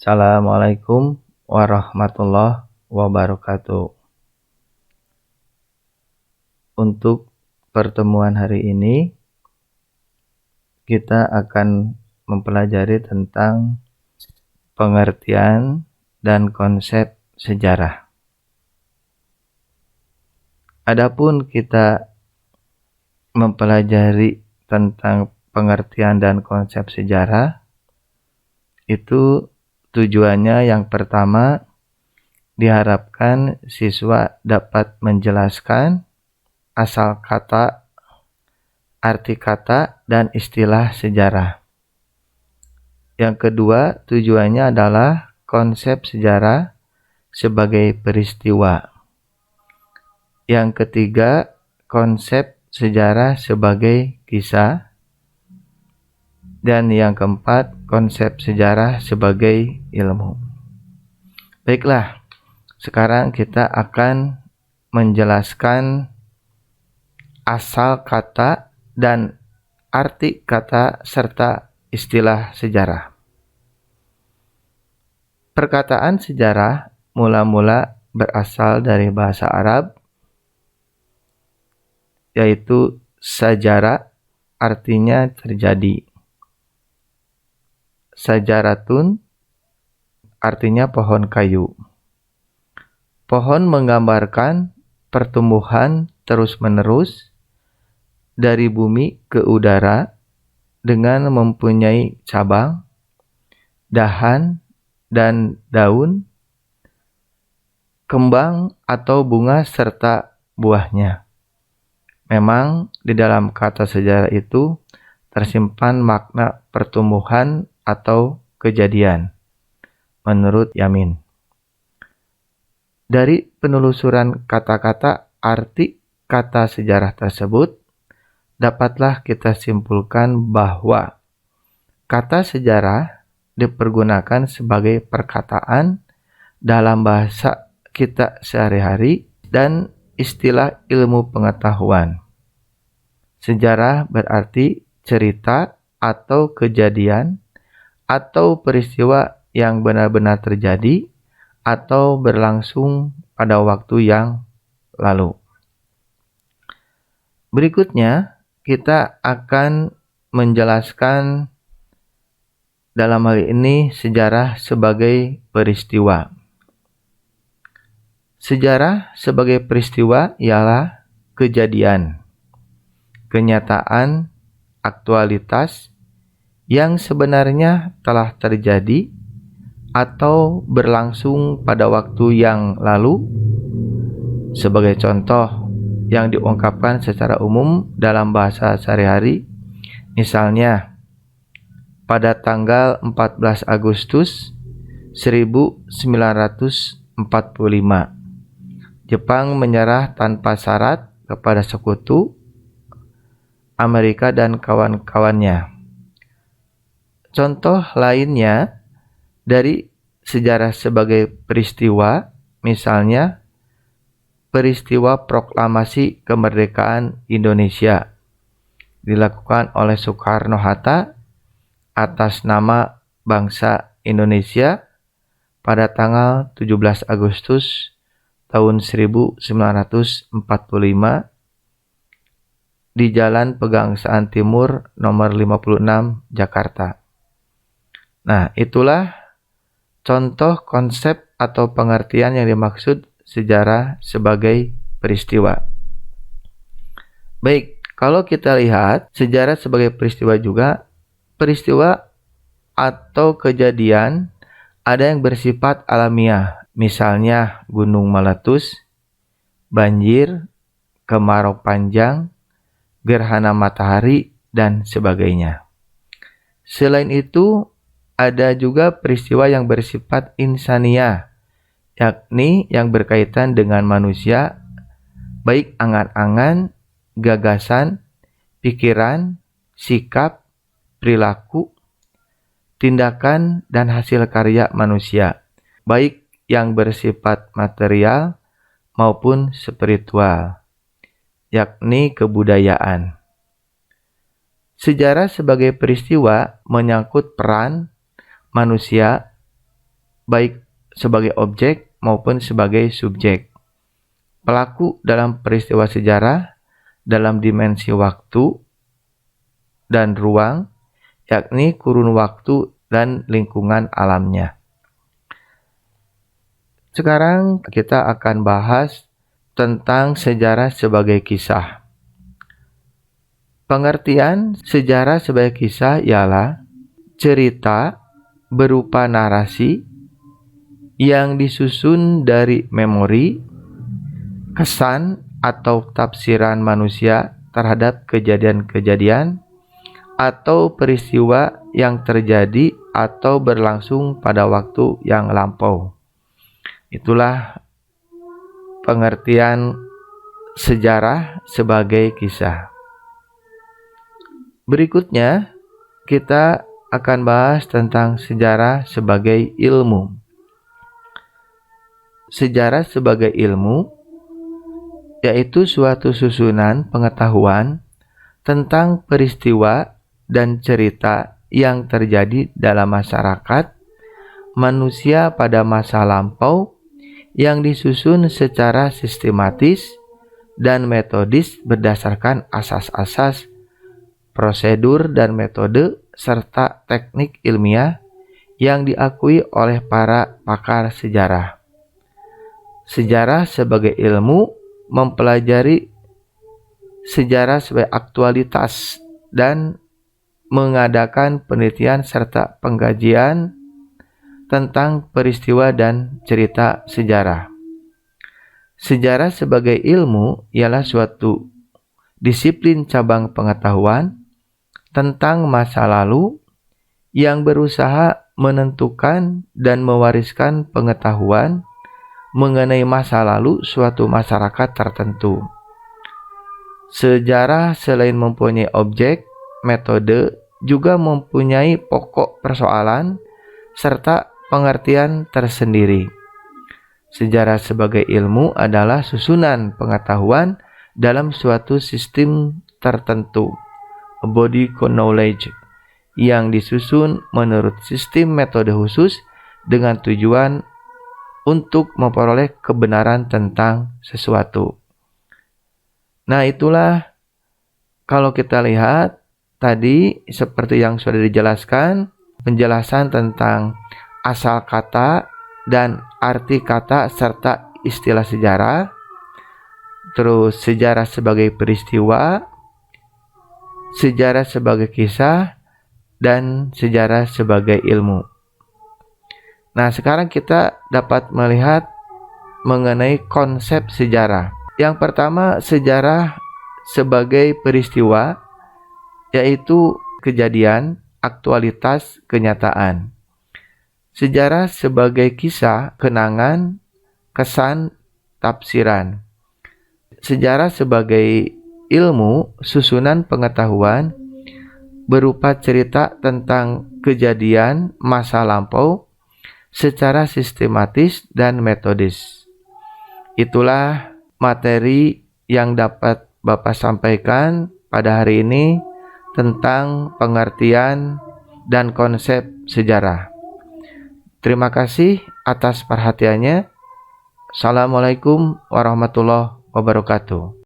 Assalamualaikum warahmatullahi wabarakatuh. Untuk pertemuan hari ini, kita akan mempelajari tentang pengertian dan konsep sejarah. Adapun kita mempelajari tentang pengertian dan konsep sejarah, itu tujuannya yang pertama, diharapkan siswa dapat menjelaskan asal kata, arti kata, dan istilah sejarah. Yang kedua, tujuannya adalah konsep sejarah sebagai peristiwa. Yang ketiga, konsep sejarah sebagai kisah. Dan yang keempat, konsep sejarah sebagai ilmu. Baiklah, sekarang kita akan menjelaskan asal kata dan arti kata serta istilah sejarah. Perkataan sejarah mula-mula berasal dari bahasa Arab, yaitu sajarah, artinya terjadi. Sajaratun artinya pohon kayu. Pohon menggambarkan pertumbuhan terus-menerus dari bumi ke udara dengan mempunyai cabang, dahan, dan daun, kembang atau bunga serta buahnya. Memang di dalam kata sejarah itu tersimpan makna pertumbuhan atau kejadian, menurut Yamin. Dari penelusuran kata-kata arti kata sejarah tersebut, dapatlah kita simpulkan bahwa kata sejarah dipergunakan sebagai perkataan dalam bahasa kita sehari-hari dan istilah ilmu pengetahuan. Sejarah berarti cerita atau kejadian atau peristiwa yang benar-benar terjadi atau berlangsung pada waktu yang lalu. Berikutnya, kita akan menjelaskan dalam hal ini sejarah sebagai peristiwa. Sejarah sebagai peristiwa ialah kejadian, kenyataan, aktualitas yang sebenarnya telah terjadi atau berlangsung pada waktu yang lalu. Sebagai contoh yang diungkapkan secara umum dalam bahasa sehari-hari, misalnya pada tanggal 14 Agustus 1945, Jepang menyerah tanpa syarat kepada sekutu Amerika dan kawan-kawannya. Contoh lainnya dari sejarah sebagai peristiwa, misalnya peristiwa proklamasi kemerdekaan Indonesia dilakukan oleh Soekarno-Hatta atas nama bangsa Indonesia pada tanggal 17 Agustus tahun 1945 di Jalan Pegangsaan Timur nomor 56 Jakarta. Nah, itulah contoh konsep atau pengertian yang dimaksud sejarah sebagai peristiwa. Baik, kalau kita lihat sejarah sebagai peristiwa juga, peristiwa atau kejadian ada yang bersifat alamiah, misalnya gunung meletus, banjir, kemarau panjang, gerhana matahari, dan sebagainya. Selain itu, ada juga peristiwa yang bersifat insaniah, yakni yang berkaitan dengan manusia, baik angan-angan, gagasan, pikiran, sikap, perilaku, tindakan, dan hasil karya manusia, baik yang bersifat material maupun spiritual, yakni kebudayaan. Sejarah sebagai peristiwa menyangkut peran manusia baik sebagai objek maupun sebagai subjek. Pelaku dalam peristiwa sejarah dalam dimensi waktu dan ruang, yakni kurun waktu dan lingkungan alamnya. Sekarang kita akan bahas tentang sejarah sebagai kisah. Pengertian sejarah sebagai kisah ialah cerita berupa narasi yang disusun dari memori, kesan atau tafsiran manusia terhadap kejadian-kejadian atau peristiwa yang terjadi atau berlangsung pada waktu yang lampau. Itulah pengertian sejarah sebagai kisah. Berikutnya, kita akan bahas tentang sejarah sebagai ilmu. Sejarah sebagai ilmu yaitu suatu susunan pengetahuan tentang peristiwa dan cerita yang terjadi dalam masyarakat manusia pada masa lampau yang disusun secara sistematis dan metodis berdasarkan asas-asas, prosedur dan metode serta teknik ilmiah yang diakui oleh para pakar sejarah. Sejarah sebagai ilmu mempelajari sejarah sebagai aktualitas dan mengadakan penelitian serta pengkajian tentang peristiwa dan cerita sejarah. Sejarah sebagai ilmu ialah suatu disiplin cabang pengetahuan tentang masa lalu yang berusaha menentukan dan mewariskan pengetahuan mengenai masa lalu suatu masyarakat tertentu. Sejarah selain mempunyai objek, metode, juga mempunyai pokok persoalan serta pengertian tersendiri. Sejarah sebagai ilmu adalah susunan pengetahuan dalam suatu sistem tertentu, a body of knowledge, yang disusun menurut sistem metode khusus dengan tujuan untuk memperoleh kebenaran tentang sesuatu. Nah, itulah kalau kita lihat tadi seperti yang sudah dijelaskan, penjelasan tentang asal kata dan arti kata serta istilah sejarah, terus sejarah sebagai peristiwa, sejarah sebagai kisah, dan sejarah sebagai ilmu. Nah, sekarang kita dapat melihat mengenai konsep sejarah. Yang pertama, sejarah sebagai peristiwa, yaitu kejadian, aktualitas, kenyataan. Sejarah sebagai kisah, kenangan, kesan, tafsiran. Sejarah sebagai ilmu, susunan pengetahuan berupa cerita tentang kejadian masa lampau secara sistematis dan metodis. Itulah materi yang dapat Bapak sampaikan pada hari ini tentang pengertian dan konsep sejarah. Terima kasih atas perhatiannya. Assalamualaikum warahmatullahi wabarakatuh.